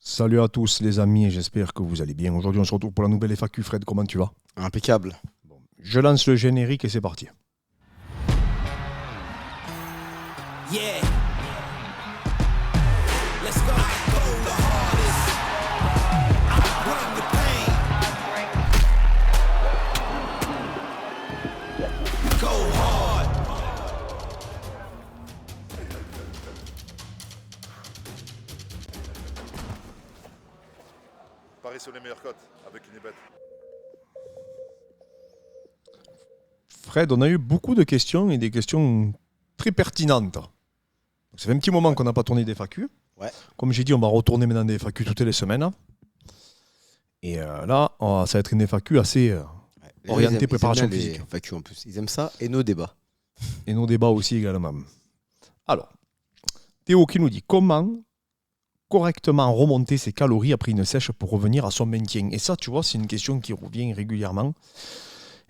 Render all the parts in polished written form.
Salut à tous les amis, j'espère que vous allez bien. Aujourd'hui on se retrouve pour la nouvelle FAQ. Fred, comment tu vas? Impeccable. Je lance le générique et c'est parti. Yeah. Let's go. Go the hardest. Bring the pain. Go hard. Paris sur les meilleures cotes avec une bête. Fred, on a eu beaucoup de questions et des questions très pertinentes. Donc, ça fait un petit moment qu'on n'a pas tourné des FAQ. Ouais. Comme j'ai dit, on va retourner maintenant des FAQ toutes les semaines. Et là, ça va être une FAQ assez orientée préparation physique. Les FAQ en plus. Ils aiment ça et nos débats. Et nos débats aussi également. Alors, Théo qui nous dit comment correctement remonter ses calories après une sèche pour revenir à son maintien. Et ça, tu vois, c'est une question qui revient régulièrement.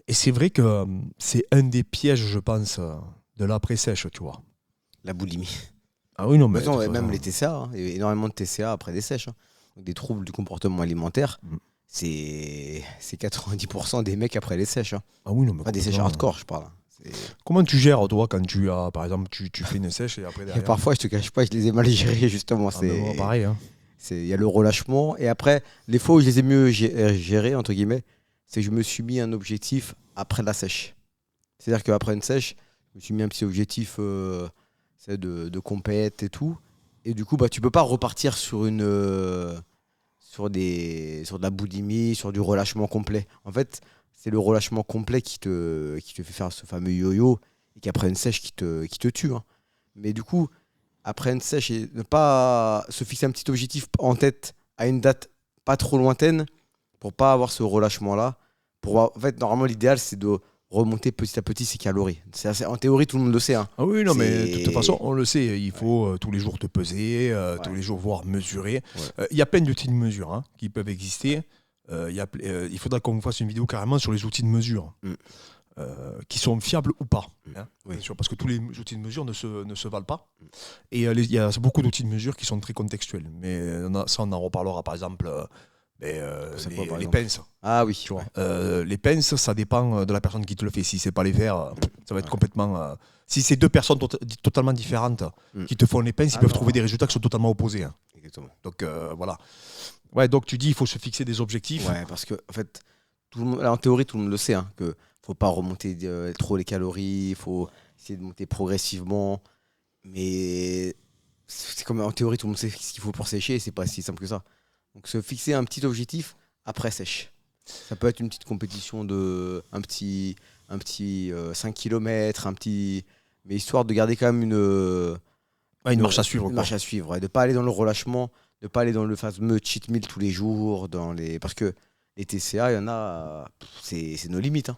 Et c'est vrai que c'est un des pièges, je pense, de l'après-sèche, tu vois. La boulimie. Ah oui, non, mais... Façon, même les TCA, hein. Il y a énormément de TCA après des sèches. Hein. Donc, des troubles du comportement alimentaire. C'est 90% des mecs après les sèches. Hein. Ah oui, non, mais... Pas des sèches hardcore, je parle. Comment tu gères, toi, quand tu as, par exemple, tu fais une sèche et après derrière... Et parfois, je te cache pas, je les ai mal gérés, justement. Moi, pareil, hein. Il y a le relâchement. Et après, les fois où je les ai mieux gérés, entre guillemets, c'est que je me suis mis un objectif après la sèche. C'est-à-dire qu'après une sèche, je me suis mis un petit objectif de compète et tout. Et du coup, tu peux pas repartir sur de la boulimie, sur du relâchement complet. En fait, c'est le relâchement complet qui te fait faire ce fameux yo-yo et qu'après une sèche qui te tue. Hein. Mais du coup, après une sèche, et ne pas se fixer un petit objectif en tête à une date pas trop lointaine pour pas avoir ce relâchement-là. En fait, normalement, l'idéal, c'est de remonter petit à petit ses calories. En théorie, tout le monde le sait. Hein. Ah oui, non, mais de toute façon, on le sait, il faut tous les jours te peser, tous les jours voir mesurer. Il y a plein d'outils de mesure hein, qui peuvent exister. Il faudra qu'on vous fasse une vidéo carrément sur les outils de mesure, qui sont fiables ou pas. Hein, bien sûr, parce que tous les outils de mesure ne se valent pas. Et il y a beaucoup d'outils de mesure qui sont très contextuels. Mais ça, on en reparlera par exemple... les pinces. Ah oui. Tu vois. Les pinces, ça dépend de la personne qui te le fait. Si c'est pas les faire, ça va être complètement. Si c'est deux personnes totalement différentes qui te font les pinces, ils peuvent trouver des résultats qui sont totalement opposés. Hein. Exactement. Donc voilà. Ouais, donc tu dis il faut se fixer des objectifs. Ouais, parce que en fait, en théorie, tout le monde le sait, hein, que faut pas remonter trop les calories, il faut essayer de monter progressivement. Mais c'est comme en théorie, tout le monde sait ce qu'il faut pour sécher, et c'est pas si simple que ça. Donc se fixer un petit objectif après sèche. Ça peut être une petite compétition de un petit 5 km, mais histoire de garder quand même une marche à suivre. Une marche à suivre, et de pas aller dans le relâchement, de pas aller dans le fameux cheat meal tous les jours, parce que les TCA, il y en a, c'est nos limites. Hein.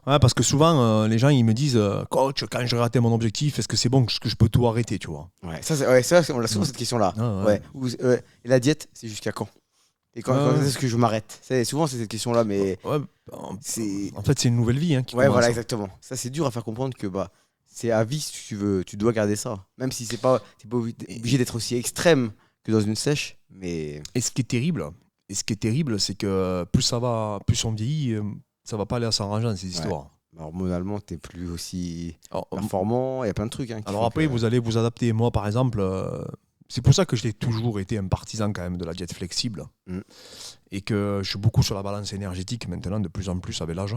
Ouais, parce que souvent, les gens ils me disent coach, quand j'ai raté mon objectif, est-ce que c'est bon, est-ce que je peux tout arrêter, tu vois? Ouais, on a souvent cette question-là. Ah, ouais. Et la diète, c'est jusqu'à quand? Et quand est-ce que je m'arrête? Souvent, c'est cette question-là, mais en fait, c'est une nouvelle vie qui commence. Voilà, exactement. Ça, c'est dur à faire comprendre que c'est à vie si tu veux, tu dois garder ça. Même si t'es pas obligé d'être aussi extrême que dans une sèche, mais... Et ce qui est terrible, c'est que plus ça va, plus on vieillit, ça va pas aller à s'arranger ces histoires. Hormonalement, t'es plus aussi performant, il y a plein de trucs. Hein, alors après, vous allez vous adapter. Moi, par exemple... c'est pour ça que j'ai toujours été un partisan quand même de la diète flexible et que je suis beaucoup sur la balance énergétique maintenant, de plus en plus avec l'âge,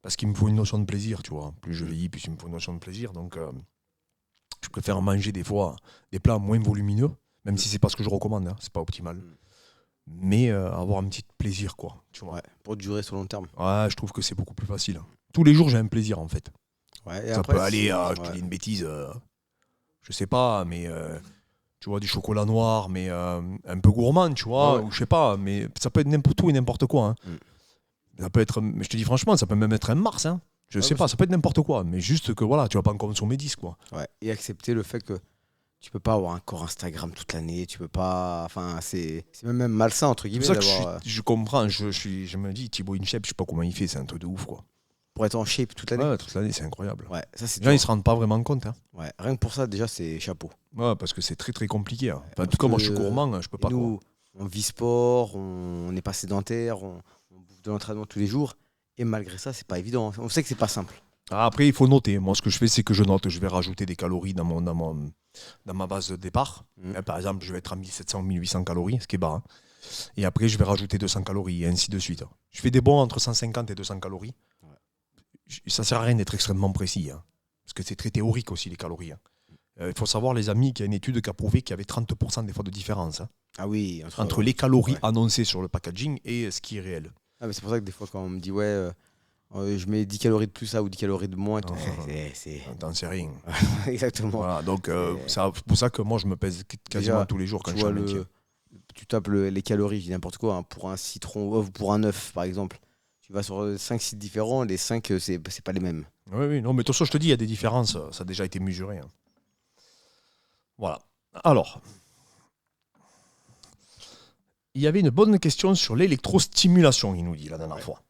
parce qu'il me faut une notion de plaisir, tu vois. Plus je vieillis, plus il me faut une notion de plaisir. Donc, je préfère manger des fois des plats moins volumineux, même si c'est pas ce que je recommande, hein, c'est pas optimal. Mais avoir un petit plaisir, quoi. Tu vois. Ouais, pour durer sur le long terme. Ouais, je trouve que c'est beaucoup plus facile. Tous les jours, j'ai un plaisir en fait. Ouais, et ça après, peut aller, je te dis une bêtise, je sais pas, mais. Tu vois, du chocolat noir, mais un peu gourmand, tu vois, ou je sais pas, mais ça peut être n'importe où et n'importe quoi. Hein. Ça peut être, mais je te dis franchement, ça peut même être un Mars, hein. Je sais pas, ça peut être n'importe quoi, mais juste que voilà, tu vas pas en consommer 10, quoi. Ouais, et accepter le fait que tu peux pas avoir un corps Instagram toute l'année, tu peux pas, enfin, c'est même malsain, entre guillemets. C'est pour ça que je comprends, je me dis, Thibaut InShape, je sais pas comment il fait, c'est un truc de ouf, quoi. Pour être en shape toute l'année. Ouais, toute l'année, c'est incroyable. Ouais, ça, c'est les gens, ils se rendent pas vraiment compte. Hein. Ouais, rien que pour ça, déjà, c'est chapeau. Ouais, parce que c'est très très compliqué. Hein. Enfin, en tout cas, moi, je suis gourmand, je peux pas. Nous, on vit sport, on n'est pas sédentaire, on bouffe de l'entraînement tous les jours. Et malgré ça, c'est pas évident. On sait que c'est pas simple. Après, il faut noter. Moi, ce que je fais, c'est que je note. Je vais rajouter des calories dans ma base de départ. Par exemple, je vais être à 1700, 1800 calories, ce qui est bas. Hein. Et après, je vais rajouter 200 calories, et ainsi de suite. Je fais des bons entre 150 et 200 calories. Ça sert à rien d'être extrêmement précis. Hein, parce que c'est très théorique aussi, les calories. Hein. Il faut savoir, les amis, qu'il y a une étude qui a prouvé qu'il y avait 30% des fois de différence. Hein, Ah oui, entre les calories annoncées sur le packaging et ce qui est réel. Ah, mais c'est pour ça que des fois, quand on me dit, je mets 10 calories de plus ça ou 10 calories de moins, T'en sais rien. Exactement. Voilà, donc c'est pour ça que moi je me pèse quasiment Déjà, tous les jours quand tu je suis vois en métier. tu tapes les calories, je dis n'importe quoi, hein, pour un citron, pour un œuf par exemple. Tu vas sur 5 sites différents, les 5, c'est pas les mêmes. Oui, non, mais de toute façon, je te dis, il y a des différences, ça a déjà été mesuré. Hein. Voilà. Alors, il y avait une bonne question sur l'électrostimulation, il nous dit la dernière fois.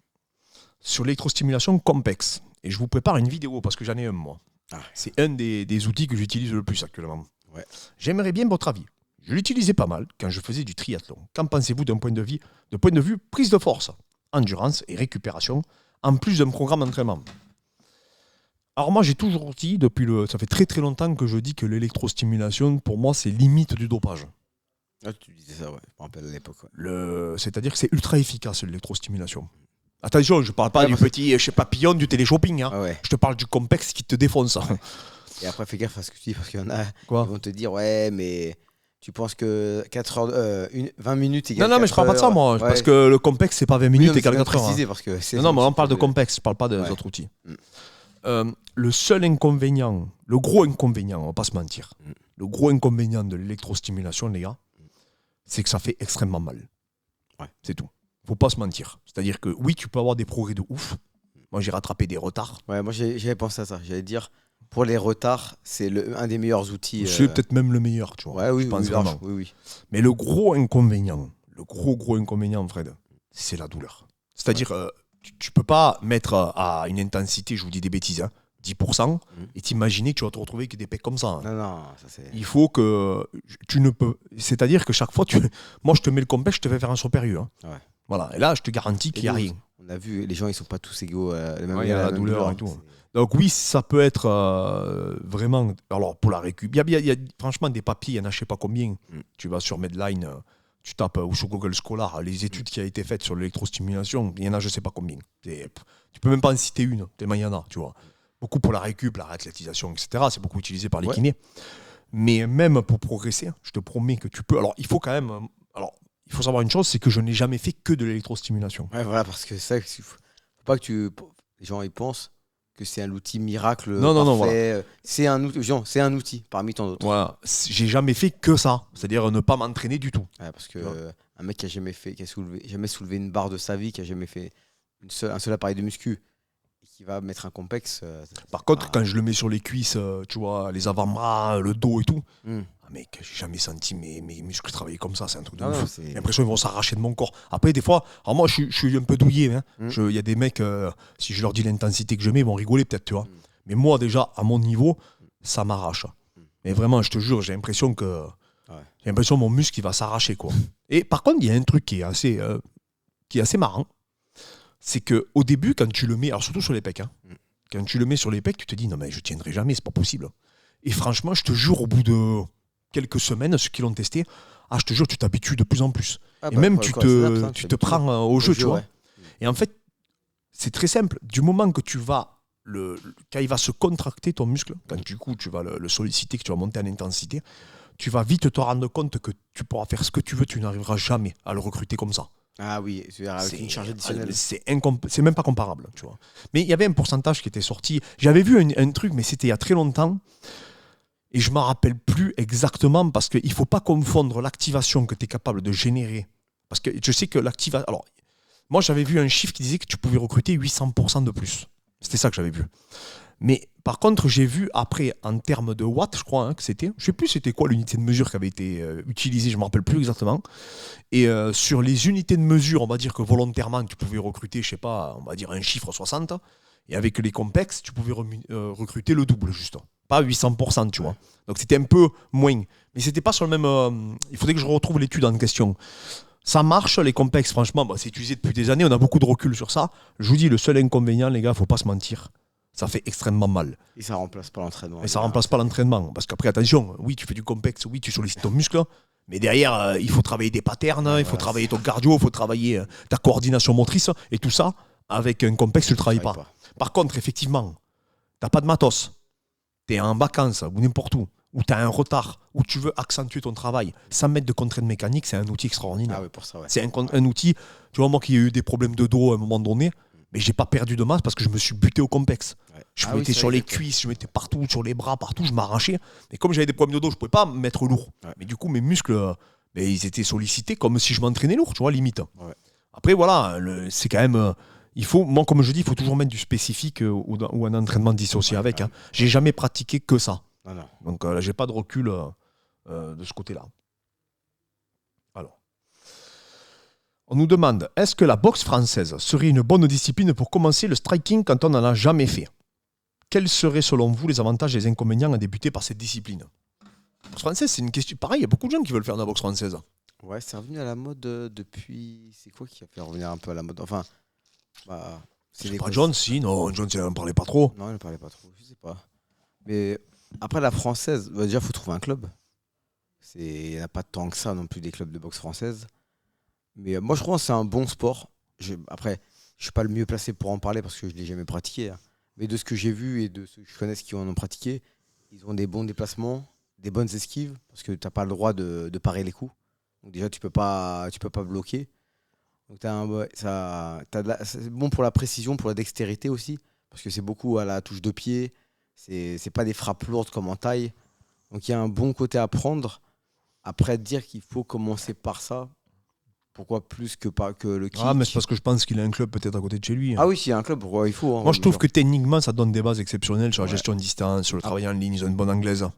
Sur l'électrostimulation complexe. Et je vous prépare une vidéo parce que j'en ai un, moi. Ah. C'est un des outils que j'utilise le plus actuellement. Ouais. J'aimerais bien votre avis. Je l'utilisais pas mal quand je faisais du triathlon. Qu'en pensez-vous d'un point de vue prise de force, endurance et récupération, en plus d'un programme d'entraînement? Alors moi, j'ai toujours dit, ça fait très très longtemps que je dis que l'électrostimulation, pour moi, c'est limite du dopage. Ah, tu disais ça, ouais. Je me rappelle à l'époque. Ouais. C'est-à-dire que c'est ultra efficace, l'électrostimulation. Attention, je parle pas du petit papillon du téléshopping. Hein. Ah ouais. Je te parle du complexe qui te défonce. Ouais. Et après, fais gaffe à ce que tu dis, parce qu'il y en a Quoi? qui vont te dire, ouais, mais tu penses que 20 minutes égale Non, mais je parle pas de ça, moi. Ouais. Parce que le complexe, c'est pas 20 minutes égale 4 heures. Préciser, parce que Non, mais on parle de complexe, je parle pas des autres outils. Le seul inconvénient, le gros inconvénient, on va pas se mentir, le gros inconvénient de l'électrostimulation, les gars, c'est que ça fait extrêmement mal. Ouais. C'est tout. Faut pas se mentir. C'est-à-dire que oui, tu peux avoir des progrès de ouf. Moi, j'ai rattrapé des retards. Ouais, moi j'avais pensé à ça. J'allais dire, pour les retards, c'est un des meilleurs outils. C'est peut-être même le meilleur, tu vois. Ouais, oui, je pense vraiment. Oui. Mais le gros inconvénient, Fred, c'est la douleur. C'est-à-dire, tu peux pas mettre à une intensité, je vous dis des bêtises, hein, 10%, et t'imaginer que tu vas te retrouver avec des pecs comme ça. Hein. Non, ça c'est... Il faut que tu ne peux... C'est-à-dire que chaque fois, moi je te mets le complexe, je te fais faire un saut périlleux. Hein. Ouais. Voilà, et là, je te garantis qu'il n'y a rien. On a vu, les gens, ils sont pas tous égaux. Il y a la douleur et tout. Donc oui, ça peut être vraiment... Alors, pour la récup, il y a franchement des papiers, il y en a je sais pas combien. Tu vas sur Medline, tu tapes, ou sur Google Scholar, les études qui ont été faites sur l'électrostimulation, il y en a je sais pas combien. Tu peux même pas en citer une, tellement il y en a, tu vois. Beaucoup pour la récup, la réathlétisation, etc. C'est beaucoup utilisé par les kinés. Mais même pour progresser, je te promets que tu peux... Alors, il faut quand même... Il faut savoir une chose, c'est que je n'ai jamais fait que de l'électrostimulation. Ouais, voilà, parce que ça, faut pas que les gens ils pensent que c'est un outil miracle. Non, parfait. voilà. C'est un outil parmi tant d'autres. Voilà, j'ai jamais fait que ça, c'est-à-dire ne pas m'entraîner du tout. Ouais, parce que un mec qui a jamais soulevé une barre de sa vie, qui a jamais fait un seul appareil de muscu, et qui va mettre un complexe. Par contre, quand je le mets sur les cuisses, tu vois, les avant-bras, le dos et tout, mec, j'ai jamais senti mes muscles travailler comme ça, c'est un truc de ouf. J'ai l'impression qu'ils vont s'arracher de mon corps. Après, des fois, alors moi, je suis un peu douillé. Hein. Il y a des mecs, si je leur dis l'intensité que je mets, ils vont rigoler peut-être, tu vois. Mais moi, déjà, à mon niveau, ça m'arrache. Mais vraiment, je te jure, j'ai l'impression que mon muscle il va s'arracher, quoi. Et par contre, il y a un truc qui est assez marrant. C'est qu'au début, quand tu le mets, alors surtout sur les pecs, hein, quand tu le mets sur les pecs, tu te dis, non, mais je tiendrai jamais, c'est pas possible. Et franchement, je te jure, au bout de quelques semaines, ceux qui l'ont testé, je te jure, tu t'habitues de plus en plus. Et même tu te prends au jeu, tu vois. Et en fait, c'est très simple. Du moment que tu vas, quand il va se contracter ton muscle, quand du coup tu vas le solliciter, que tu vas monter en intensité, tu vas vite te rendre compte que tu pourras faire ce que tu veux, tu n'arriveras jamais à le recruter comme ça. Ah oui, avec une charge additionnelle. C'est même pas comparable, tu vois. Mais il y avait un pourcentage qui était sorti. J'avais vu un truc, mais c'était il y a très longtemps. Et je ne m'en rappelle plus exactement parce qu'il ne faut pas confondre l'activation que tu es capable de générer. Parce que je sais que l'activation... Alors, moi, j'avais vu un chiffre qui disait que tu pouvais recruter 800% de plus. C'était ça que j'avais vu. Mais par contre, j'ai vu après, en termes de watts, je crois que c'était... Je ne sais plus c'était quoi l'unité de mesure qui avait été utilisée, je ne me rappelle plus exactement. Et sur les unités de mesure, on va dire que volontairement, tu pouvais recruter, je ne sais pas, on va dire un chiffre 60. Et avec les complexes, tu pouvais recruter le double, juste. pas 800%, tu vois. Donc c'était un peu moins. Mais c'était pas sur le même. Il faudrait que je retrouve l'étude en question. Ça marche, les complexes, franchement, c'est utilisé depuis des années, on a beaucoup de recul sur ça. Je vous dis, le seul inconvénient, les gars, faut pas se mentir. Ça fait extrêmement mal. Et ça remplace pas l'entraînement. Et ça remplace pas l'entraînement. Parce qu'après, attention, oui, tu fais du complexe, oui, tu sollicites ton muscle, mais derrière, il faut travailler des patterns, il faut travailler ton cardio, il faut travailler ta coordination motrice, et tout ça, avec un complexe, tu le travailles pas. Par contre, effectivement, t'as pas de matos, t'es en vacances, ou n'importe où, ou t'as un retard, où tu veux accentuer ton travail, 100 mètres de contrainte mécanique, c'est un outil extraordinaire. Ah oui, pour ça, ouais. C'est un outil, tu vois, moi qui ai eu des problèmes de dos à un moment donné, mais j'ai pas perdu de masse parce que je me suis buté au complexe. Ouais. Je mettais sur les cuisses, je mettais partout, sur les bras, partout, je m'arrachais. Et comme j'avais des problèmes de dos, je pouvais pas me mettre lourd. Ouais. Mais du coup, mes muscles, ils étaient sollicités comme si je m'entraînais lourd, tu vois, limite. Ouais. Après, voilà, c'est quand même... moi, comme je dis, il faut toujours mettre du spécifique ou un entraînement dissocié avec. Hein. J'ai jamais pratiqué que ça. Non. Donc, j'ai pas de recul de ce côté-là. Alors. On nous demande, est-ce que la boxe française serait une bonne discipline pour commencer le striking quand on n'en a jamais fait ? Quels seraient selon vous les avantages et les inconvénients à débuter par cette discipline ? La boxe française, c'est une question... Pareil, il y a beaucoup de gens qui veulent faire de la boxe française. Ouais, c'est revenu à la mode depuis... C'est quoi qui a fait revenir un peu à la mode ? Enfin, c'est pas John, si. Non, John, il n'en parlait pas trop. Non, il ne parlait pas trop, je sais pas. Mais après, la française, déjà, il faut trouver un club. Il n'y en a pas tant que ça non plus, des clubs de boxe française. Mais moi, je crois que c'est un bon sport. Après, je ne suis pas le mieux placé pour en parler parce que je ne l'ai jamais pratiqué. Hein. Mais de ce que j'ai vu et de ceux que je connais qui en ont pratiqué, ils ont des bons déplacements, des bonnes esquives, parce que tu n'as pas le droit de parer les coups. Donc déjà, tu peux pas bloquer. Donc c'est bon pour la précision, pour la dextérité aussi, parce que c'est beaucoup à la touche de pied. C'est pas des frappes lourdes comme en taille. Donc il y a un bon côté à prendre. Après, dire qu'il faut commencer par ça, pourquoi plus que le kick ? Ah, mais c'est parce que je pense qu'il a un club peut-être à côté de chez lui. Ah oui, s'il y a un club, il faut. Hein, moi, je trouve que techniquement, ça donne des bases exceptionnelles sur la gestion de distance, sur le travail en ligne. Ils ont une bonne anglaise.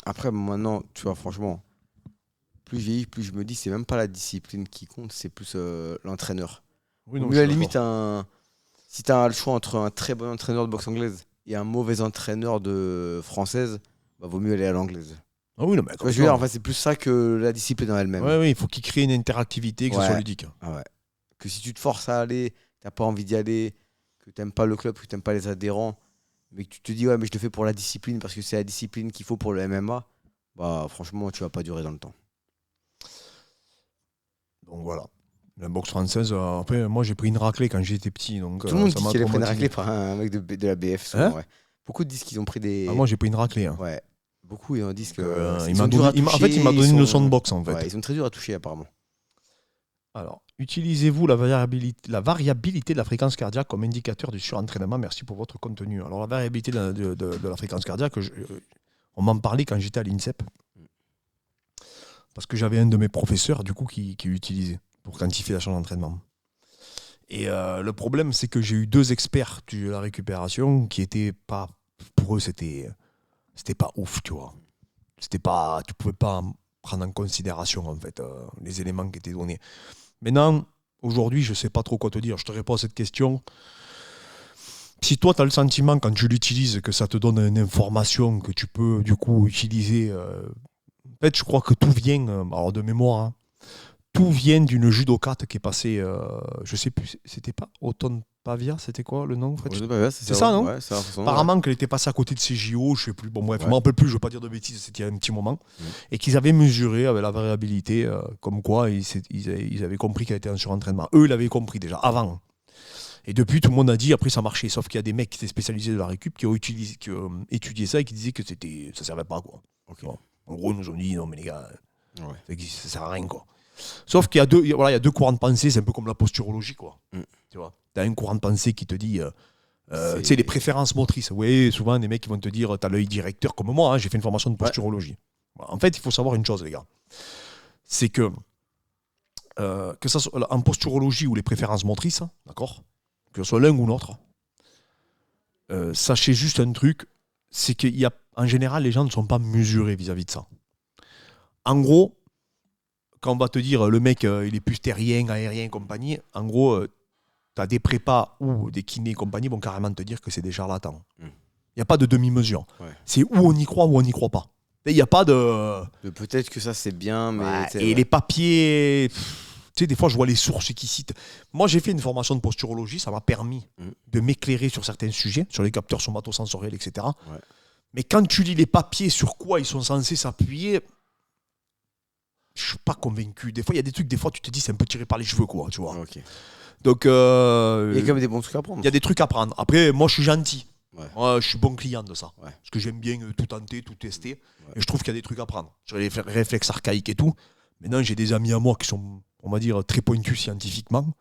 Après, maintenant, tu vois, franchement, plus je vieillis, plus je me dis, c'est même pas la discipline qui compte, c'est plus l'entraîneur. Oui, donc, à la limite, si tu as le choix entre un très bon entraîneur de boxe anglaise et un mauvais entraîneur de française, vaut mieux aller à l'anglaise. Ah oui, non, mais je veux dire, c'est plus ça que la discipline en elle-même. Oui, il faut qu'il crée une interactivité, que ce soit ludique. Ah ouais. Que si tu te forces à aller, tu n'as pas envie d'y aller, que tu n'aimes pas le club, que tu n'aimes pas les adhérents, mais que tu te dis, mais je le fais pour la discipline parce que c'est la discipline qu'il faut pour le MMA, franchement, tu vas pas durer dans le temps. Donc voilà. La boxe française, après, moi j'ai pris une raclée quand j'étais petit. Donc, tout le monde dit qu'il a pris une raclée par un mec de la BF. Souvent, ouais. Beaucoup disent qu'ils ont pris des. Moi j'ai pris une raclée. Hein. Ouais. Beaucoup ils disent que. Il m'a donné une leçon de boxe en fait. Ouais, ils sont très durs à toucher apparemment. Alors, utilisez-vous la variabilité de la fréquence cardiaque comme indicateur du surentraînement ? Merci pour votre contenu. Alors la variabilité de la fréquence cardiaque, on m'en parlait quand j'étais à l'INSEP. Parce que j'avais un de mes professeurs du coup qui l'utilisait pour quantifier la charge d'entraînement. Et le problème, c'est que j'ai eu 2 experts de la récupération qui étaient pas... Pour eux, c'était pas ouf, tu vois. Tu pouvais pas prendre en considération, en fait, les éléments qui étaient donnés. Maintenant, aujourd'hui, je sais pas trop quoi te dire. Je te réponds à cette question. Si toi, tu as le sentiment, quand tu l'utilises, que ça te donne une information que tu peux, du coup, utiliser... En fait, je crois que tout vient, alors de mémoire, hein, tout vient d'une judokate qui est passée, je sais plus, c'était pas Auton Pavia, c'était quoi le nom, c'est ça, non? Apparemment qu'elle était passée à côté de ces JO, je sais plus, bon bref, je m'en rappelle plus, je veux pas dire de bêtises, c'était il y a un petit moment, et qu'ils avaient mesuré avec la variabilité, comme quoi ils avaient compris qu'elle était en surentraînement. Eux, ils l'avaient compris déjà, avant. Et depuis, tout le monde a dit, après ça marchait, sauf qu'il y a des mecs qui étaient spécialisés de la récup, qui ont étudié ça et qui disaient que ça servait pas, quoi. Okay. Bon. En gros, ils nous ont dit, non mais les gars, ça sert à rien, quoi. Sauf qu'il y a deux courants de pensée, c'est un peu comme la posturologie, quoi. Tu vois, t'as un courant de pensée qui te dit, tu sais, les préférences motrices. Oui, souvent, des mecs qui vont te dire, t'as l'œil directeur, comme moi, hein, j'ai fait une formation de posturologie. Ouais. En fait, il faut savoir une chose, les gars. C'est que ça soit en posturologie ou les préférences motrices, d'accord, que ce soit l'un ou l'autre, sachez juste un truc, c'est qu'il y a, en général, les gens ne sont pas mesurés vis-à-vis de ça. En gros, quand on va te dire le mec, il est plus terrien, aérien, compagnie, en gros, tu as des prépas ou des kinés, compagnie, vont carrément te dire que c'est des charlatans. Il n'y a pas de demi-mesure. Ouais. C'est où on y croit ou on n'y croit pas. Il n'y a pas de... Peut-être que ça, c'est bien, mais... Ouais, tu sais, et ouais. les papiers... Tu sais, des fois, je vois les sources qui citent. Moi, j'ai fait une formation de posturologie. Ça m'a permis de m'éclairer sur certains sujets, sur les capteurs somatosensoriels, etc. Ouais. Mais quand tu lis les papiers sur quoi ils sont censés s'appuyer, je suis pas convaincu. Des fois, il y a des trucs, des fois, tu te dis, c'est un peu tiré par les cheveux, quoi, tu vois. Ok. Donc, Il y a quand même des bons trucs à prendre. il y a des trucs à prendre. Après, moi, je suis gentil. Ouais. Moi, je suis bon client de ça. Ouais. Parce que j'aime bien tout tenter, tout tester. Ouais. Et je trouve qu'il y a des trucs à prendre. Sur les réflexes archaïques et tout. Maintenant, j'ai des amis à moi qui sont, on va dire, très pointus scientifiquement.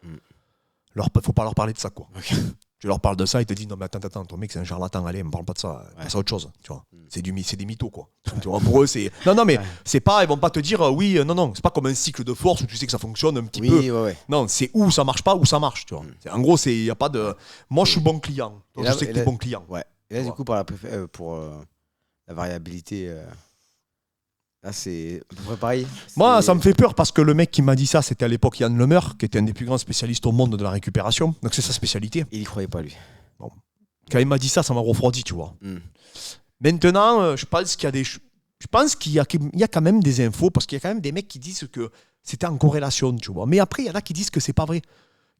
Faut pas leur parler de ça, quoi. Ok. Tu leur parles de ça, ils te disent non mais attends, ton mec c'est un charlatan, allez, me parle pas de ça, passe à autre chose, tu vois. C'est des mythos, quoi. Tu vois, pour eux c'est non mais c'est pas, ils vont pas te dire oui non, c'est pas comme un cycle de force où tu sais que ça fonctionne un petit peu. Ouais. Non, c'est où ça marche pas, où ça marche, tu vois. En gros, c'est y a pas de moi je suis bon client. Donc, Et là- je sais que et t'es là- bon client. Ouais. Et là, Tu du vois. coup, pour la variabilité, là, c'est à peu près pareil. Moi, C'est- ça me fait peur parce que le mec qui m'a dit ça, c'était à l'époque Yann Lemeur, qui était un des plus grands spécialistes au monde de la récupération. Donc c'est sa spécialité. Il y croyait pas, lui. Quand il m'a dit ça m'a refroidi, tu vois. Mm. Maintenant, je pense qu'il y a des... Je pense qu'il y a quand même des infos, parce qu'il y a quand même des mecs qui disent que c'était en corrélation, tu vois. Mais après, il y en a qui disent que c'est pas vrai.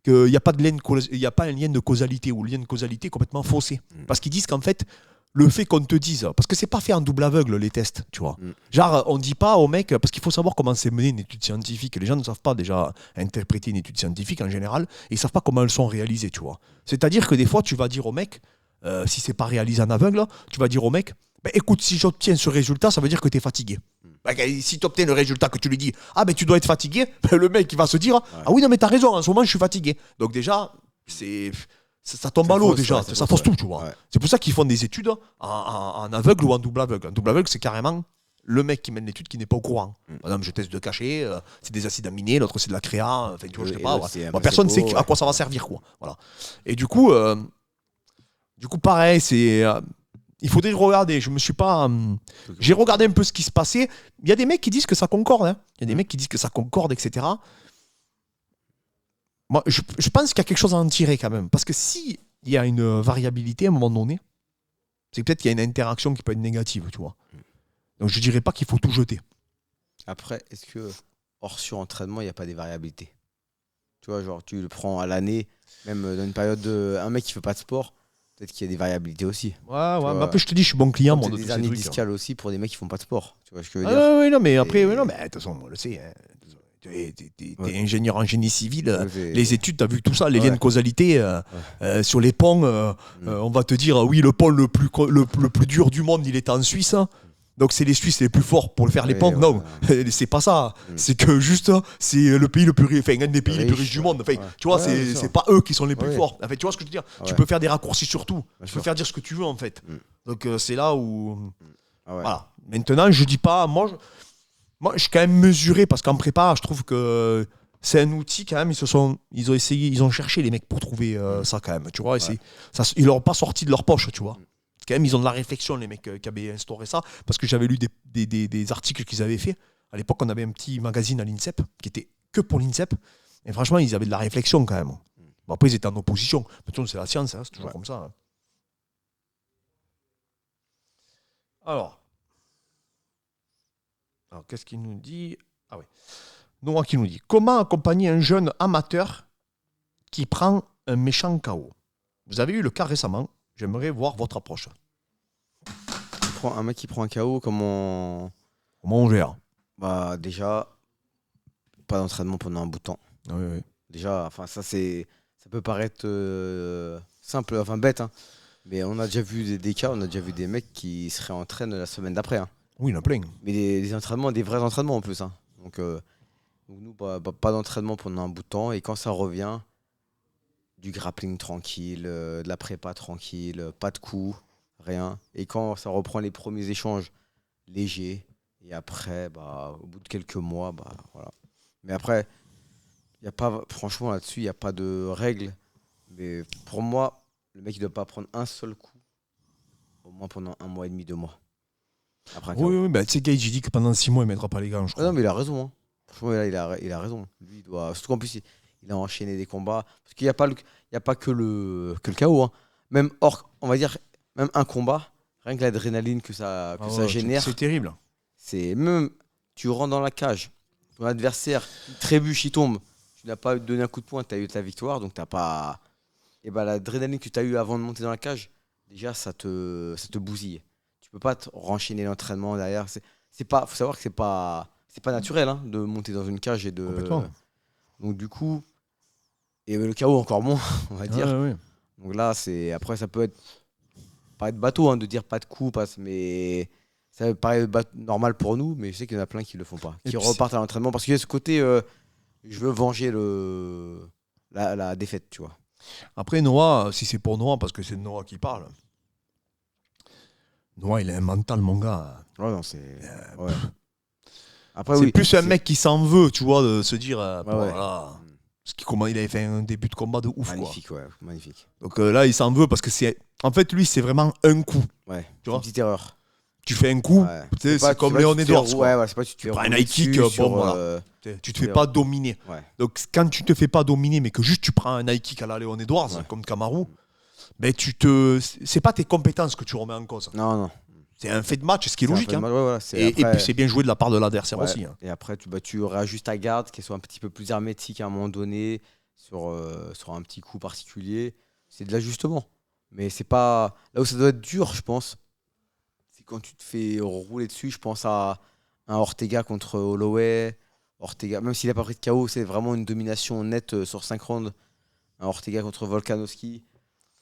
Qu'il n'y a pas de lien il y a pas un lien de causalité, ou le lien de causalité est complètement faussé. Parce qu'ils disent qu'en fait, le fait qu'on te dise... Parce que c'est pas fait en double aveugle, les tests, tu vois. Genre, on dit pas aux mecs... Parce qu'il faut savoir comment c'est mené une étude scientifique. Les gens ne savent pas déjà interpréter une étude scientifique en général, et ils savent pas comment elles sont réalisées, tu vois. C'est-à-dire que des fois, tu vas dire au mec... si c'est pas réalisé en aveugle, tu vas dire au mec, bah, écoute, si j'obtiens ce résultat, ça veut dire que tu es fatigué. Bah, si tu obtiens le résultat que tu lui dis, ah ben tu dois être fatigué, bah, le mec il va se dire, ah oui non mais t'as raison, en ce moment je suis fatigué. Donc déjà, ça tombe Ça à l'eau fausse, déjà, ouais, ça ça fausse fausse, tout, tu vois. ouais. C'est pour ça qu'ils font des études en aveugle ou en double aveugle. En double aveugle, c'est carrément le mec qui mène l'étude qui n'est pas au courant. Par exemple, je teste de cachet, c'est des acides aminés, l'autre c'est de la créa, enfin tu vois, je sais Et pas. l'autre, c'est un Personne ne sait placebo, à quoi ça va servir, quoi. Voilà. Et du coup, pareil, c'est. Il faudrait regarder. Je me suis pas. J'ai regardé un peu ce qui se passait. Il y a des mecs qui disent que ça concorde. Hein. Il y a des mecs qui disent que ça concorde, etc. Moi, je pense qu'il y a quelque chose à en tirer quand même. Parce que si il y a une variabilité à un moment donné, c'est peut-être qu'il y a une interaction qui peut être négative, tu vois. Donc je dirais pas qu'il faut tout jeter. Après, est-ce que hors surentraînement, il n'y a pas des variabilités? Tu vois, genre, tu le prends à l'année, même dans une période de. Un mec qui fait pas de sport, peut-être qu'il y a des variabilités aussi. Ouais, vois, mais après je te dis, je suis bon client, moi, Peut-être de des tous ces hernies trucs. discales aussi pour des mecs qui font pas de sport. Tu vois ce que je veux Ah, dire? oui, non, mais après, Et- oui, non, mais de toute façon, on le sait. Hein. T'es Ouais. ingénieur en génie civil. Ouais, c'est- Les études, tu as vu tout ça, les Ouais. liens de causalité sur les ponts. On va te dire, oui, le pont le plus dur du monde, il est en Suisse. Hein. Donc c'est les Suisses les plus forts pour faire les Ouais, ponts. ouais, Non, c'est pas ça. C'est que juste, c'est le pays le plus riche, enfin, un des pays les plus riches du monde. Enfin, ouais. tu vois, Ouais, bien c'est sûr. pas eux qui sont les plus Ouais. forts. Enfin, tu vois ce que je veux dire? Tu Ouais. peux faire des raccourcis sur tout. Bien Tu peux sûr. faire dire ce que tu veux, en fait. Donc c'est là où... Ah ouais. Voilà. Maintenant, je dis pas... Moi, je suis quand même mesuré parce qu'en prépa, je trouve que c'est un outil quand même. Ils ont essayé, ils ont cherché les mecs pour trouver ça quand même. Tu vois, et ils leur ont pas sorti de leur poche, tu vois. Quand même, ils ont de la réflexion, les mecs qui avaient instauré ça, parce que j'avais lu des articles qu'ils avaient fait. À l'époque, on avait un petit magazine à l'INSEP qui était que pour l'INSEP. Et franchement, ils avaient de la réflexion quand même. Bon, après, ils étaient en opposition. Mais c'est la science, hein, c'est toujours comme ça. Hein. Alors, qu'est-ce qu'il nous dit? Ah oui. Noah qui nous dit, comment accompagner un jeune amateur qui prend un méchant KO? Vous avez eu le cas récemment. J'aimerais voir votre approche. Un mec qui prend un KO, comment on gère? Bah déjà, pas d'entraînement pendant un bout de temps. Oui. Déjà, enfin ça peut paraître simple, enfin bête, hein. Mais on a déjà vu des cas, on a déjà vu des mecs qui se réentraînent la semaine d'après. Hein. Oui, il y en a plein. Mais des entraînements, des vrais entraînements en plus. Hein. Donc nous, pas d'entraînement pendant un bout de temps. Et quand ça revient, du grappling tranquille, de la prépa tranquille, pas de coups, rien. Et quand ça reprend les premiers échanges légers, et après, au bout de quelques mois, voilà. Mais après, y a pas, franchement là-dessus, il n'y a pas de règles. Mais pour moi, le mec, il ne doit pas prendre un seul coup, au moins pendant 1 mois et demi, 2 mois. Après un KO. Oui, bah, tu sais, Gage, il dit que pendant 6 mois, il ne mettra pas les gants, je crois. Non, mais il a raison. Hein. Franchement, là, il a raison. Lui, il doit... Surtout qu'en plus, il a enchaîné des combats. Parce qu'il n'y a pas que le KO. Hein. Même hors, on va dire, même un combat, rien que l'adrénaline que ça génère, C'est terrible. c'est même tu rentres dans la cage, ton adversaire il trébuche, il tombe, tu n'as pas donné un coup de poing, tu as eu ta victoire, donc t'as pas. Et bah l'adrénaline que tu as eu avant de monter dans la cage, déjà ça te bousille. Tu peux pas te renchaîner l'entraînement derrière. C'est pas, faut savoir que c'est pas naturel hein, de monter dans une cage et de. Complètement. Donc du coup, et le KO encore moins, on va dire. Ouais. Donc là, après ça peut paraître bateau hein, de dire pas de coup, mais ça paraît normal pour nous, mais je sais qu'il y en a plein qui le font pas, Et qui puis repartent à l'entraînement parce qu'il y a ce côté, je veux venger la défaite, tu vois. Après, Noah, si c'est pour Noah, parce que c'est Noah qui parle, Noah, il a un mental, mon gars. Ouais, non, c'est. Ouais. Après, C'est oui, plus un mec qui s'en veut, tu vois, de se dire, ouais. voilà. Parce qu'il avait fait un début de combat de ouf, quoi. magnifique, ouais, magnifique. Donc là, il s'en veut parce que c'est. En fait, lui, c'est vraiment un coup. Ouais, Tu vois une petite erreur. Tu fais un coup, Ouais. tu sais, pas- c'est comme pas Léon tu te fais Edwards, rou- quoi. Ouais, c'est pas tu te fais prends un rouler high kick, dessus bon, sur, voilà. Tu te fais fais- pas dominer. Ouais. Donc quand tu te fais pas dominer, mais que juste tu prends un high kick à la Léon Edwards, Ouais. comme Kamaru, ben c'est pas tes compétences que tu remets en cause. Non. C'est un fait de match, ce qui est C'est un logique. peu hein. mal, ouais, voilà, Et après- puis c'est bien joué de la part de l'adversaire ouais. aussi. hein. Et après, tu réajustes ta garde, qu'elle soit un petit peu plus hermétique à un moment donné, sur un petit coup particulier. C'est de l'ajustement. Mais c'est pas. Là où ça doit être dur, je pense, c'est quand tu te fais rouler dessus. Je pense à un Ortega contre Holloway. Ortega, même s'il n'a pas pris de KO, c'est vraiment une domination nette sur 5 rounds. Un Ortega contre Volkanovski.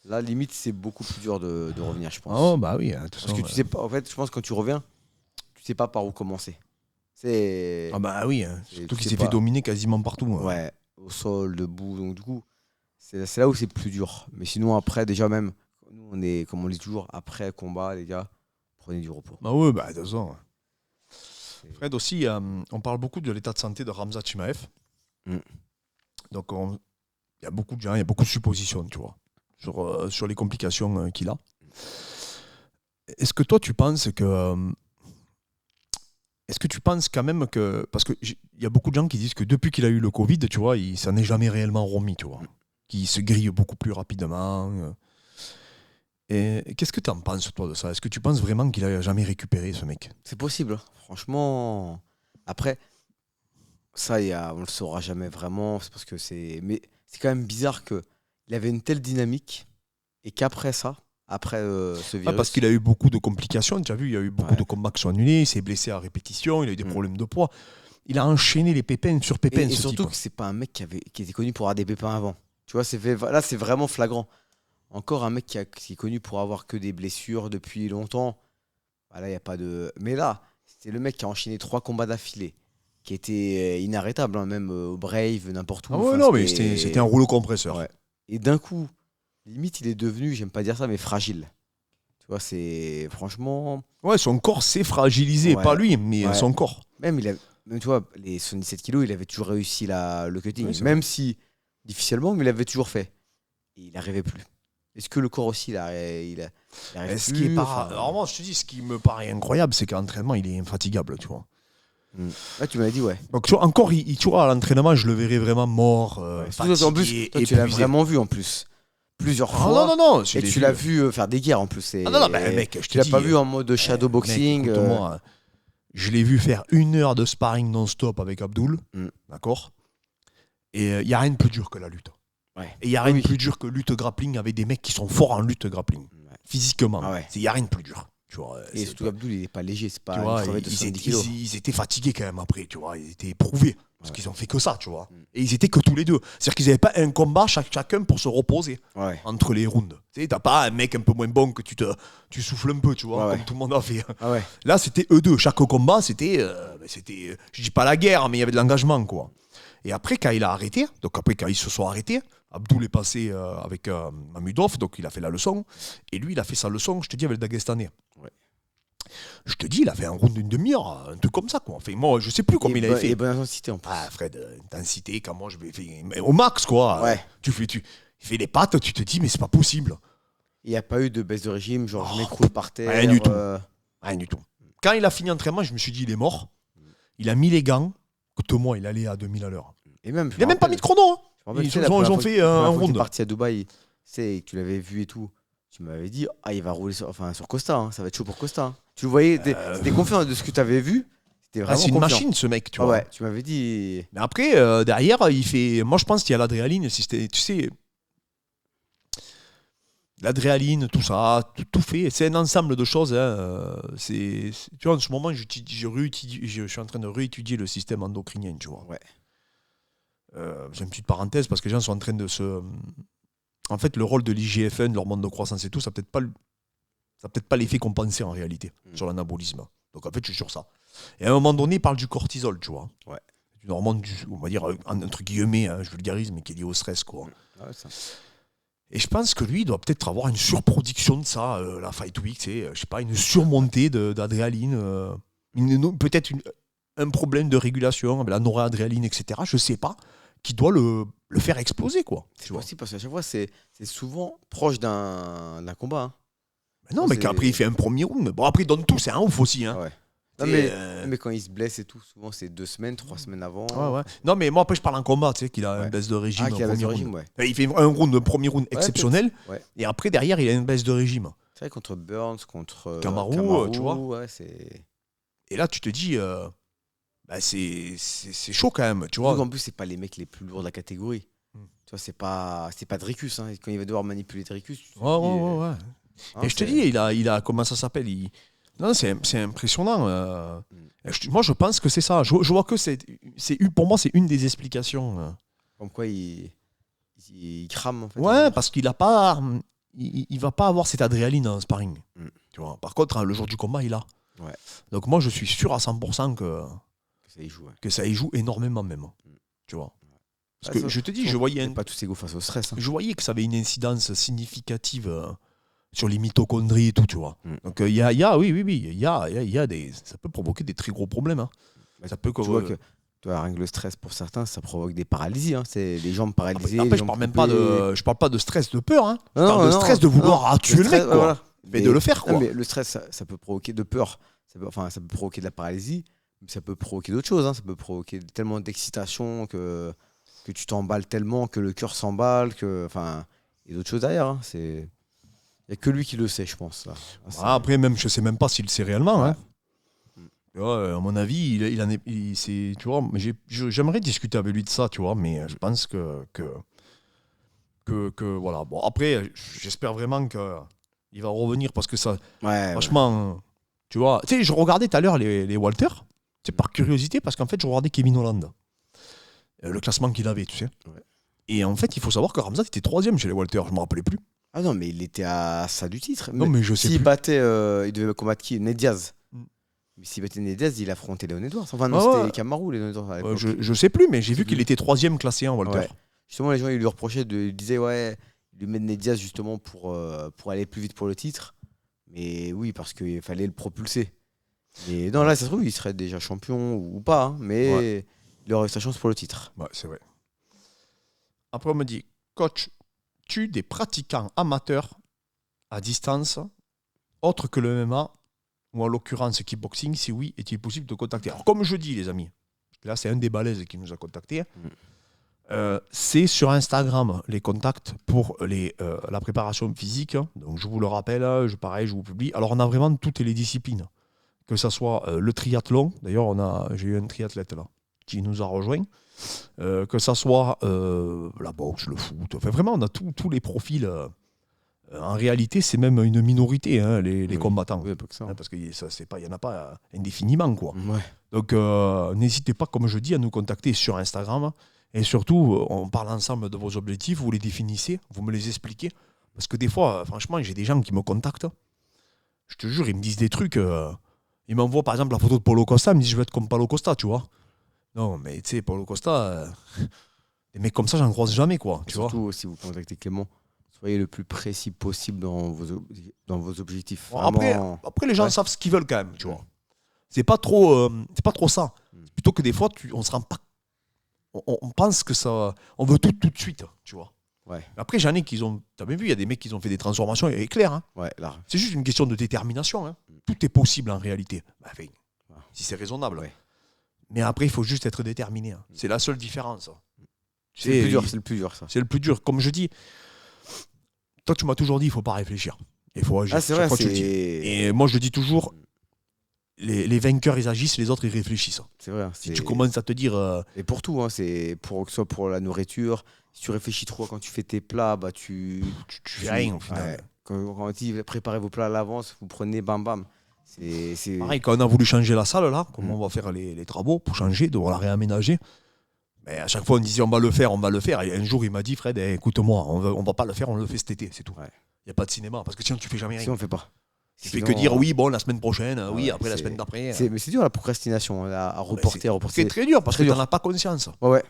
Là, limite, c'est beaucoup plus dur de revenir, je pense. Oh, bah oui. De toute Parce façon, que tu sais pas, en fait, je pense que quand tu reviens, tu sais pas par où commencer. C'est. Ah, bah oui. Et Surtout tu qu'il sais s'est fait pas. dominer quasiment partout. hein. Ouais, au sol, debout. Donc, du coup, c'est là où c'est plus dur. Mais sinon, après, déjà, même, nous, on est, comme on le dit toujours, après combat, les gars, prenez du repos. Bah oui, bah de toute façon. Fred aussi, on parle beaucoup de l'état de santé de Khamzat Chimaev. Mm. Donc il y a beaucoup de gens, il y a beaucoup de suppositions, tu vois, sur les complications qu'il a. Est-ce que toi tu penses que est-ce que tu penses quand même que parce que il y a beaucoup de gens qui disent que depuis qu'il a eu le Covid, tu vois, il s'en est jamais réellement remis, tu vois, qu'il se grille beaucoup plus rapidement. Et qu'est-ce que tu en penses toi de ça? Est-ce que tu penses vraiment qu'il a jamais récupéré ce mec? C'est possible, hein. Franchement. Après, ça, on le saura jamais vraiment. C'est parce que c'est. Mais c'est quand même bizarre qu'il avait une telle dynamique et qu'après ça, après ce virus. Parce qu'il a eu beaucoup de complications, tu as vu, il y a eu beaucoup Ouais. de combats qui sont annulés, il s'est blessé à répétition, il a eu des Mm. problèmes de poids. Il a enchaîné les pépins sur pépins, Et ce surtout type. que c'est pas un mec qui était connu pour avoir des pépins avant. Tu vois, là, c'est vraiment flagrant. Encore un mec qui est connu pour avoir que des blessures depuis longtemps. Bah là, il y a pas de. Mais là, c'était le mec qui a enchaîné 3 combats d'affilée, qui était inarrêtable, hein, même au Brave, n'importe où. Ah ouais, Enfin, non, mais c'était un rouleau compresseur. Ouais. Et d'un coup, limite, il est devenu, j'aime pas dire ça, mais fragile. Tu vois, c'est franchement. Ouais, son corps s'est fragilisé, Ouais. pas lui, mais Ouais. son corps. Même, tu vois, les 77 kilos, il avait toujours réussi le cutting. Oui, c'est Même si difficilement, mais il avait toujours fait. Et il n'arrivait plus. Est-ce que le corps aussi, il arrive Ce plus, qui est pas... enfin, Alors moi, je te dis, ce qui me paraît incroyable, c'est qu'à l'entraînement, il est infatigable, tu vois. Là, tu m'avais dit, ouais. Donc, tu vois, encore, tu vois, à l'entraînement, je le verrais vraiment mort, Surtout fatigué, en plus, toi, tu l'as épuisé. vraiment vu en plus. Plusieurs Ah, fois. non, Et tu l'as vu faire des guerres en plus. Ah non, mais mec, je te tu l'as dis, pas vu en mode shadowboxing. Mec, écoute-moi, je l'ai vu faire 1 heure de sparring non-stop avec Abdul, Mm. d'accord. Et il n'y a rien de plus dur que la lutte. Ouais. Et il n'y a rien Oui. de plus dur que lutte grappling avec des mecs qui sont forts en lutte grappling, Ouais. physiquement. Ah ouais. Il n'y a rien de plus dur. Tu vois, Et c'est- surtout, Abdul, il est pas léger. C'est pas tu une vois, crevette de 70 kilos. ils étaient fatigués quand même après, tu vois, ils étaient éprouvés. Parce Ouais. qu'ils ont fait que ça, tu vois. Mm. Et ils étaient que tous les deux. C'est-à-dire qu'ils n'avaient pas un combat chacun pour se reposer Ouais. entre les rounds. Tu sais, t'as pas un mec un peu moins bon que tu souffles un peu, tu vois, Ouais, comme ouais. tout le monde a fait. Ah ouais. Là, c'était eux deux. Chaque combat, c'était, je dis pas la guerre, mais il y avait de l'engagement, quoi. Et après, quand il a arrêté, donc après, quand ils se sont arrêtés, Abdul est passé avec Mamudov, donc il a fait la leçon. Et lui, il a fait sa leçon, je te dis, avec le Dagestanais. Ouais. Je te dis, il a fait un round d'une demi-heure, un truc comme ça, quoi. Enfin, moi, je sais plus combien il avait fait. Et bonne intensité en plus. Ah, Fred, intensité, quand moi, je vais faire mais au max, quoi. Ouais. Tu fais les pattes, tu te dis, mais c'est pas possible. Il n'y a pas eu de baisse de régime, genre je m'écroule par terre. rien du tout. Rien du tout. Quand il a fini l'entraînement, je me suis dit, il est mort. Il a mis les gants. Écoute-moi, il allait à 2000 à l'heure. Et même, Il n'a même pas mis de chrono. Hein. Je me rappelle, Ils tu sais, ont- la première ils ont fois fait que- la un première fois que round. t'es parti à Dubaï, tu sais, que tu l'avais vu et tout. tu m'avais dit, il va rouler sur Costa, hein, ça va être chaud pour Costa. Hein. Tu le voyais, t'étais confiant de ce que tu avais vu. C'était vraiment c'est une confiant. machine, ce mec, tu vois. Ouais, tu m'avais dit. Mais après, derrière, il fait. Moi, je pense qu'il y a l'adrénaline. Tu sais, l'adrénaline, tout ça, tout fait. C'est un ensemble de choses. Hein. Tu vois, en ce moment, je suis en train de réétudier le système endocrinien, tu vois. Ouais. J'ai une petite parenthèse parce que les gens sont en train de se. En fait, le rôle de l'IGF-1, l'hormone de croissance et tout, ça n'a peut-être pas l'effet qu'on pensait en réalité sur l'anabolisme. Donc en fait, je suis sur ça. Et à un moment donné, il parle du cortisol, tu vois. Ouais. Une hormone, on va dire, entre guillemets, je vulgarise, mais qui est liée au stress, quoi. Ouais, ça. Et je pense que lui, il doit peut-être avoir une surproduction de ça, la Fight Week, je sais pas, une surmontée d'adrénaline, peut-être un problème de régulation, la noradrénaline, etc. Je sais pas, qui doit le faire exploser, quoi. C'est possible parce qu'à chaque fois, c'est souvent proche d'un combat. Hein. Mais non, mais qu'après, il fait un premier round. Bon, après, il donne tout, c'est un ouf aussi. Hein. Ouais. Non, mais quand il se blesse et tout, souvent c'est 2 semaines, 3 semaines avant. Ouais. Non, mais moi, après, je parle en combat, tu sais, qu'il a une baisse de régime. Qu'il a une baisse de régime, ouais. Il fait un premier round exceptionnel. Ouais. Et après, derrière, il a une baisse de régime. C'est vrai, contre Burns, contre Kamaru, tu vois. Ouais, c'est... Et là, tu te dis, c'est chaud quand même, tu vois. En plus, c'est pas les mecs les plus lourds de la catégorie. Tu vois, c'est pas Dricus. Hein. Quand il va devoir manipuler Dricus, tu te dis, ouais. Et je te dis, il a comment ça s'appelle Non, c'est impressionnant. Moi, je pense que c'est ça. Je vois que pour moi, c'est une des explications. Comme quoi, il crame, en fait. Ouais, parce qu'il a pas... Il va pas avoir cette adrénaline en sparring. Tu vois. Par contre, le jour du combat, il a. Ouais. Donc moi, je suis sûr à 100% que ça y joue. Ouais. Que ça y joue énormément même. Tu vois. Parce que je te dis, je voyais... pas tous égaux face au stress. Hein. Je voyais que ça avait une incidence significative... sur les mitochondries et tout, tu vois. Donc il y a ça peut provoquer des très gros problèmes. Hein. Ça peut tu vois que rien que le stress pour certains, ça provoque des paralysies. Hein. C'est les jambes paralysées. Après, je parle pas de stress de peur. Hein. Je parle de stress de vouloir tuer le mec, quoi. Voilà. Mais de le faire, quoi. Non, mais le stress, ça peut provoquer de peur. Ça peut provoquer de la paralysie. Mais ça peut provoquer d'autres choses. Hein. Ça peut provoquer tellement d'excitation que tu t'emballes tellement que le cœur s'emballe. Il y a d'autres choses derrière. Hein. Il n'y a que lui qui le sait, je pense. Là. Après, même, je ne sais même pas s'il le sait réellement. Hein. À mon avis, tu vois, j'aimerais discuter avec lui de ça, tu vois, mais je pense que voilà. Bon, après, j'espère vraiment qu'il va revenir parce que ça, franchement, tu vois. Tu sais, je regardais tout à l'heure les Walter, c'est par curiosité, parce qu'en fait, je regardais Kevin Holland, le classement qu'il avait, tu sais. Ouais. Et en fait, il faut savoir que Khamzat était 3e chez les Walter, je ne me rappelais plus. Ah non, mais il était à ça du titre. Non, mais je sais plus. S'il battait, il devait combattre qui? Ned Diaz. Mais s'il battait Ned Diaz, il affrontait Leon Edwards. Enfin, non, c'était Kamaru, Leon Edwards. Je sais plus, mais j'ai vu qu'il était 3e classé en Walter. Ouais. Justement, les gens ils lui reprochaient, ils disaient, il lui met Ned Diaz justement pour aller plus vite pour le titre. Mais oui, parce qu'il fallait le propulser. Mais non, là, ça se trouve, il serait déjà champion ou pas. Hein, mais il aurait sa chance pour le titre. Ouais, c'est vrai. Après, on me dit, coach, tu des pratiquants amateurs à distance, autres que le MMA, ou en l'occurrence kickboxing, si oui, est-il possible de contacter? Alors, comme je dis, les amis, là, c'est un des balèzes qui nous a contactés. C'est sur Instagram, les contacts pour la préparation physique. Donc, je vous le rappelle, je vous publie. Alors, on a vraiment toutes les disciplines. Que ce soit le triathlon, d'ailleurs, j'ai eu un triathlète là, qui nous a rejoint. Que ça soit la boxe, le foot, enfin vraiment on a tous les profils. En réalité, c'est même une minorité, hein, les combattants, oui, pas que ça. Hein, parce qu'il n'y en a pas indéfiniment, quoi. Ouais. Donc n'hésitez pas, comme je dis, à nous contacter sur Instagram et surtout on parle ensemble de vos objectifs, vous les définissez, vous me les expliquez, parce que des fois, franchement, j'ai des gens qui me contactent, je te jure, ils me disent des trucs, ils m'envoient par exemple la photo de Paulo Costa, ils me disent je veux être comme Paulo Costa, tu vois. Non, mais tu sais, Paulo Costa, des mecs comme ça, j'en croise jamais, quoi. Tu surtout, vois. Si vous contactez Clément, soyez le plus précis possible dans vos objectifs. Bon, après, les gens savent ce qu'ils veulent quand même, tu vois. C'est pas trop ça. Plutôt que des fois, on se rend pas. On pense que ça. On veut tout de suite, tu vois. Ouais. Après, j'en ai qui ont. T'as bien vu, il y a des mecs qui ont fait des transformations éclairs. Hein. Ouais, là. C'est juste une question de détermination. Hein. Tout est possible en réalité. Enfin, si c'est raisonnable. Ouais. Mais après, il faut juste être déterminé. Hein. C'est la seule différence. C'est le plus dur, ça. C'est le plus dur. Comme je dis, Toi, tu m'as toujours dit, il faut pas réfléchir. Il faut agir. Ah, c'est Chaque vrai, fois, tu le dis. Et moi, je le dis toujours, les vainqueurs, ils agissent, les autres, ils réfléchissent. C'est vrai. Si tu commences à te dire... Et pour tout, hein, c'est pour que ce soit pour la nourriture. Si tu réfléchis trop quand tu fais tes plats, bah tu fais rien, au final. Ouais. Quand on dit préparez vos plats à l'avance, vous prenez bam bam. C'est Pareil, quand on a voulu changer la salle, là, comment on va faire les travaux pour changer, devoir la réaménager. Mais à chaque fois, on disait on va le faire. Et un jour, il m'a dit, Fred, écoute-moi, on va pas le faire, on le fait cet été, c'est tout. Il n'y a pas de cinéma, parce que sinon, tu fais jamais rien. Si on fait pas. Tu fais que dire oui, bon, la semaine prochaine, oui, après la semaine d'après. Mais c'est dur la procrastination, à reporter. C'est très dur, parce que tu dur. n'en as pas conscience. Ouais.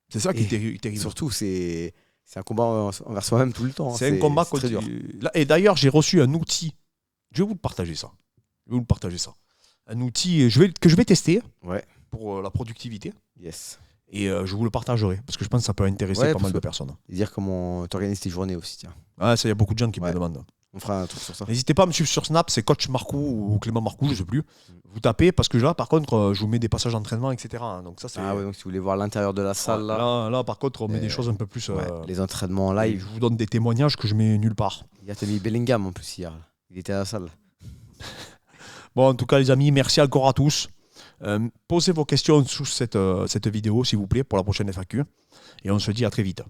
C'est ça qui est terrible. Surtout, c'est un combat envers soi-même tout le temps. C'est un combat très dur. Et d'ailleurs, j'ai reçu un outil. Je vais vous le partager ça. Un outil que je vais tester pour la productivité. Yes. Et je vous le partagerai parce que je pense que ça peut intéresser pas mal de personnes. Et dire comment tu organises tes journées aussi. Tiens. Ah, ça, il y a beaucoup de gens qui me demandent. On fera un truc sur ça. N'hésitez pas à me suivre sur Snap, c'est Coach Marcou ou Clément Marcou, je sais plus. Vous tapez parce que là, par contre, je vous mets des passages d'entraînement, etc. Donc ça, c'est... Ah ouais, donc si vous voulez voir l'intérieur de la salle, là, par contre, on met des choses un peu plus. Les entraînements en live. Je vous donne des témoignages que je mets nulle part. Il y a mis Bellingham en plus hier. Il était à la salle. Bon, en tout cas, les amis, merci encore à tous. Posez vos questions sous cette vidéo, s'il vous plaît, pour la prochaine FAQ. Et on se dit à très vite.